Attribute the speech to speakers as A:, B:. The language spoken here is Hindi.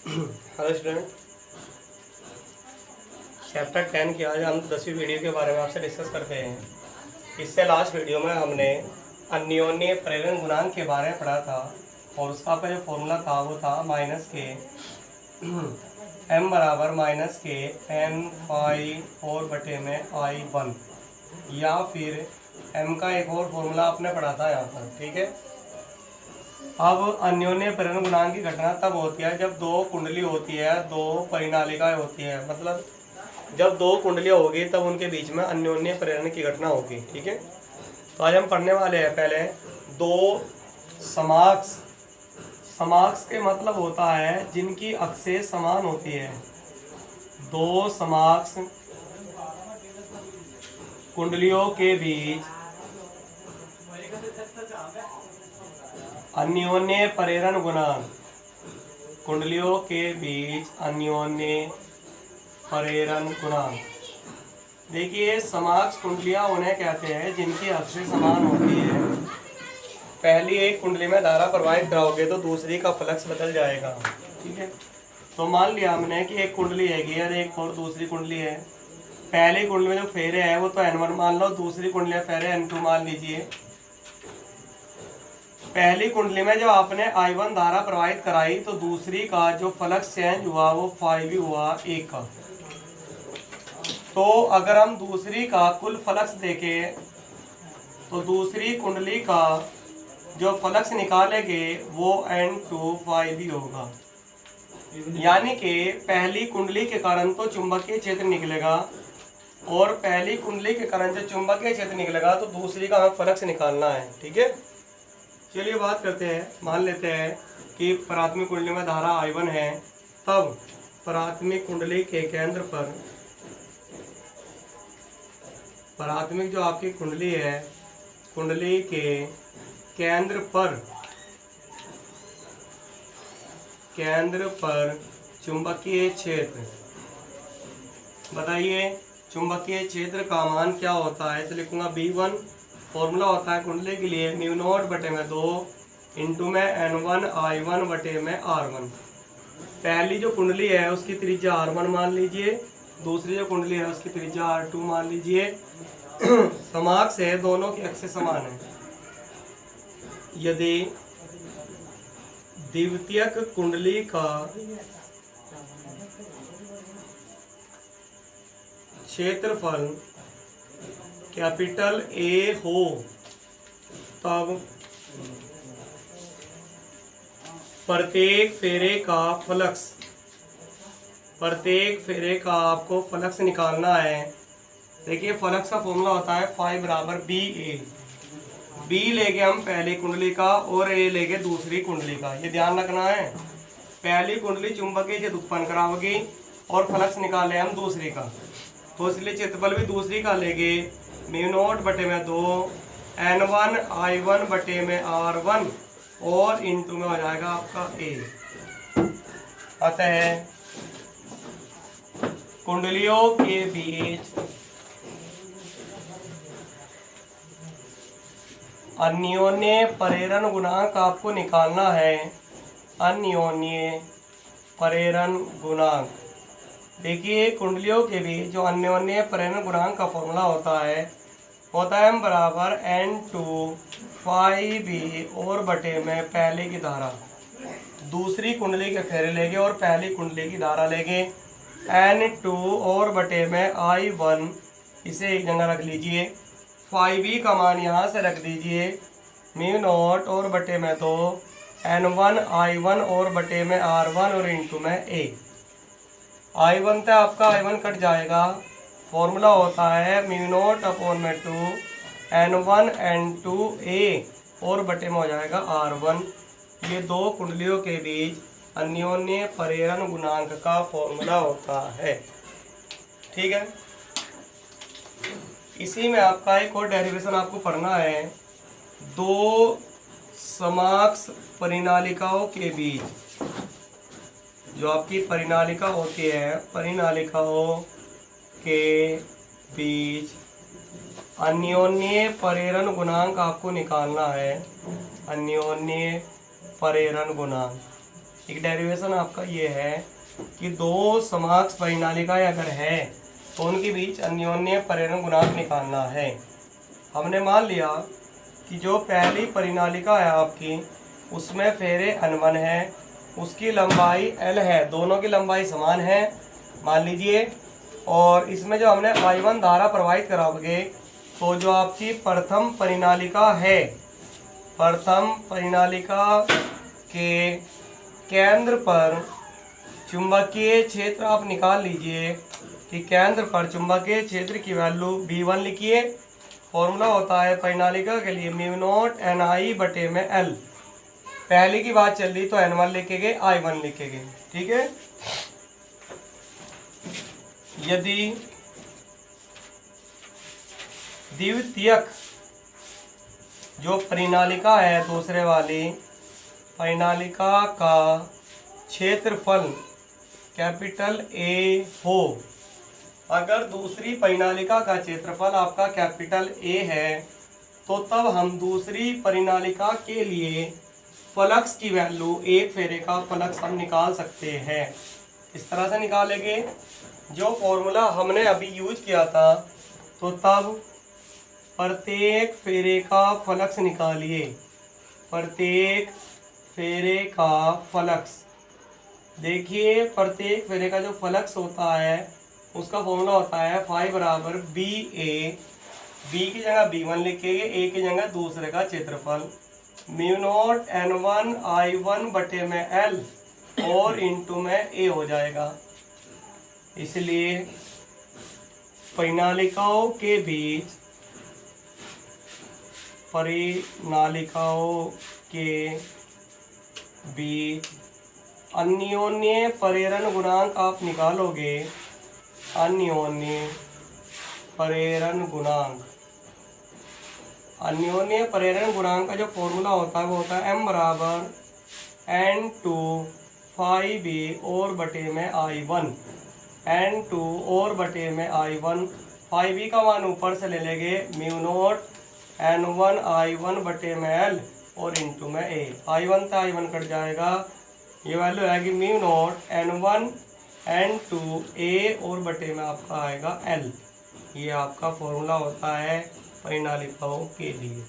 A: हेलो स्टूडेंट, चैप्टर 10 की आज हम 10वीं वीडियो के बारे में आपसे डिस्कस करते हैं। इससे लास्ट वीडियो में हमने अन्योन्य प्रेरण गुणांक के बारे में पढ़ा था और उसका जो फॉर्मूला था वो था माइनस के m बराबर माइनस के n फाई 4 बटे में I1, या फिर m का एक और फॉर्मूला आपने पढ़ा था यहाँ पर। ठीक है, अब अन्योन्य प्रेरण गुणांक की घटना तब होती है जब दो कुंडली होती है, दो परिनालिकाएं होती है, मतलब जब दो कुंडलियां होगी तब उनके बीच में अन्योन्य प्रेरण की घटना होगी। ठीक है, तो आज हम पढ़ने वाले हैं पहले दो समाक्ष। समाक्ष के मतलब होता है जिनकी अक्षें समान होती है। दो समाक्ष कुंडलियों के बीच अन्योन्य प्रेरण गुणांक, कुंडलियों के बीच अन्योन्य प्रेरण गुणांक। देखिए, समाक्ष कुंडलियां उन्हें कहते हैं जिनकी अक्षें समान होती है। पहली एक कुंडली में धारा प्रवाहित कराओगे तो दूसरी का फ्लक्स बदल जाएगा। ठीक है, तो मान लिया हमने कि एक कुंडली है और एक और दूसरी कुंडली है। पहली कुंडली में जो फेरे हैं वो तो N1 मान लो, दूसरी कुंडली में फेरे N2 मान लीजिए। पहली कुंडली में जब आपने I1 धारा प्रवाहित कराई तो दूसरी का जो फ्लक्स चेंज हुआ वो 5 हुआ 1 का। तो अगर हम दूसरी का कुल फ्लक्स देखें तो दूसरी कुंडली का जो फ्लक्स निकालेंगे वो N2 5 होगा। यानी कि पहली कुंडली के कारण तो चुंबकीय क्षेत्र निकलेगा और पहली कुंडली के कारण जो चुंबकीय क्षेत्र निकलेगा तो दूसरी का हमें फ्लक्स निकालना है। ठीक है, चलिए बात करते हैं। मान लेते हैं कि प्राथमिक कुंडली में धारा I1 है, तब प्राथमिक कुंडली के केंद्र पर, प्राथमिक जो आपकी कुंडली है, कुंडली के केंद्र पर चुंबकीय क्षेत्र, बताइए चुंबकीय क्षेत्र का मान क्या होता है। तो लिखूंगा B1, फॉर्मूला होता है कुंडली के लिए म्यू नॉट बटे में 2 इंटू में N1 I1 बटे में R1। पहली जो कुंडली है उसकी त्रिज्या R1 मान लीजिए, दूसरी जो कुंडली है उसकी त्रिज्या R2 मान लीजिए। समाक्ष है, दोनों की अक्षें समान है। यदि द्वितीयक कुंडली का क्षेत्रफल कैपिटल A हो तब प्रत्येक फेरे का आपको फ्लक्स निकालना है। देखिए, फ्लक्स का फॉर्मूला होता है फाई बराबर BA। B लेके हम पहली कुंडली का और A लेके दूसरी कुंडली का, ये ध्यान रखना है। पहली कुंडली चुंबकीय क्षेत्र उत्पन्न कराओगी और फ्लक्स निकाले हम दूसरी का, तो इसलिए क्षेत्रफल भी दूसरी का लेंगे म्यू नॉट बटे में 2 N1 I1 बटे में R1 और इंटू में हो जाएगा आपका A। अतः कुंडलियों के बीच अन्योन्य प्रेरण गुणांक आपको निकालना है। अन्योन्य प्रेरण गुणांक, देखिए कुंडलियों के बीच जो अन्योन्य प्रेरण गुणांक का फॉर्मूला होता है M बराबर N2 5B और बटे में पहले की धारा, दूसरी कुंडली के फेरे लेंगे और पहली कुंडली की धारा लेंगे N2 और बटे में I1, इसे एक जगह रख लीजिए। 5B का मान यहाँ से रख दीजिए म्यू नॉट और बटे में 2 N1 I1 और बटे में R1 और इंटू में A। I1 तो आपका I1 कट जाएगा, फॉर्मूला होता है म्यू नॉट अपॉन में 2 N1 N2 A और बटे में हो जाएगा R1। ये दो कुंडलियों के बीच अन्योन्य प्रेरण गुणांक का फॉर्मूला होता है। ठीक है, इसी में आपका एक और डेरिवेशन आपको पढ़ना है। दो समाक्ष परिनालिकाओं के बीच, जो आपकी परिनालिका होती है, परिनालिकाओं के बीच अन्योन्य प्रेरण गुणांक आपको निकालना है। अन्योन्य प्रेरण गुणांक, एक डेरिवेशन आपका ये है कि दो समाक्ष परिनालिकाएं अगर है तो उनके बीच अन्योन्य परिणन गुणांक निकालना है। हमने मान लिया कि जो पहली परिनालिका है आपकी उसमें फेरे N1 है, उसकी लंबाई L है, दोनों की लंबाई समान है मान लीजिए। और इसमें जो हमने I1 धारा प्रवाहित कराओगे तो जो आपकी प्रथम परिनालिका है, प्रथम परिनालिका के केंद्र पर चुंबकीय क्षेत्र आप निकाल लीजिए कि केंद्र पर चुंबकीय क्षेत्र की वैल्यू V1 लिखिए। फॉर्मूला होता है परिनालिका के लिए म्यू नॉट Ni/L। पहली की बात चल रही तो N1 लिखेंगे, I1 लिखेंगे, ठीक है। यदि द्वितीयक जो परिनालिका है दूसरे वाली परिनालिका का क्षेत्रफल कैपिटल A हो, अगर दूसरी परिनालिका का क्षेत्रफल आपका कैपिटल A है तो तब हम दूसरी परिनालिका के लिए फ्लक्स की वैल्यू, एक फेरे का फ्लक्स हम निकाल सकते हैं। इस तरह से निकालेंगे जो फॉर्मूला हमने अभी यूज किया था। तो तब प्रत्येक फेरे का फ्लक्स निकालिए, प्रत्येक फेरे का फ्लक्स। देखिए प्रत्येक फेरे का जो फ्लक्स होता है उसका फॉर्मूला होता है फाई बराबर BA, B की जगह B1 लिखेंगे, A की जगह दूसरे का क्षेत्रफल म्यू नॉट N1 I1/L और इंटू में A हो जाएगा। इसलिए परिनालिकाओं के बीच अन्योन्य प्रेरण गुणांक आप निकालोगे, अन्योन्य प्रेरण गुणांक। अन्योन्य प्रेरण गुणांक का जो फॉर्मूला होता है वो होता है M बराबर N2 5B और बटे में I1, N2 और बटे में I1। 5B का मान ऊपर से ले लेंगे म्यू नॉट N1 I1/L और इंटू में A। I1 से I1 कट जाएगा, ये वैल्यू आएगी mu naught N1 N2 A और बटे में आपका आएगा L। ये आपका फॉर्मूला होता है परिनालिकाओं के लिए।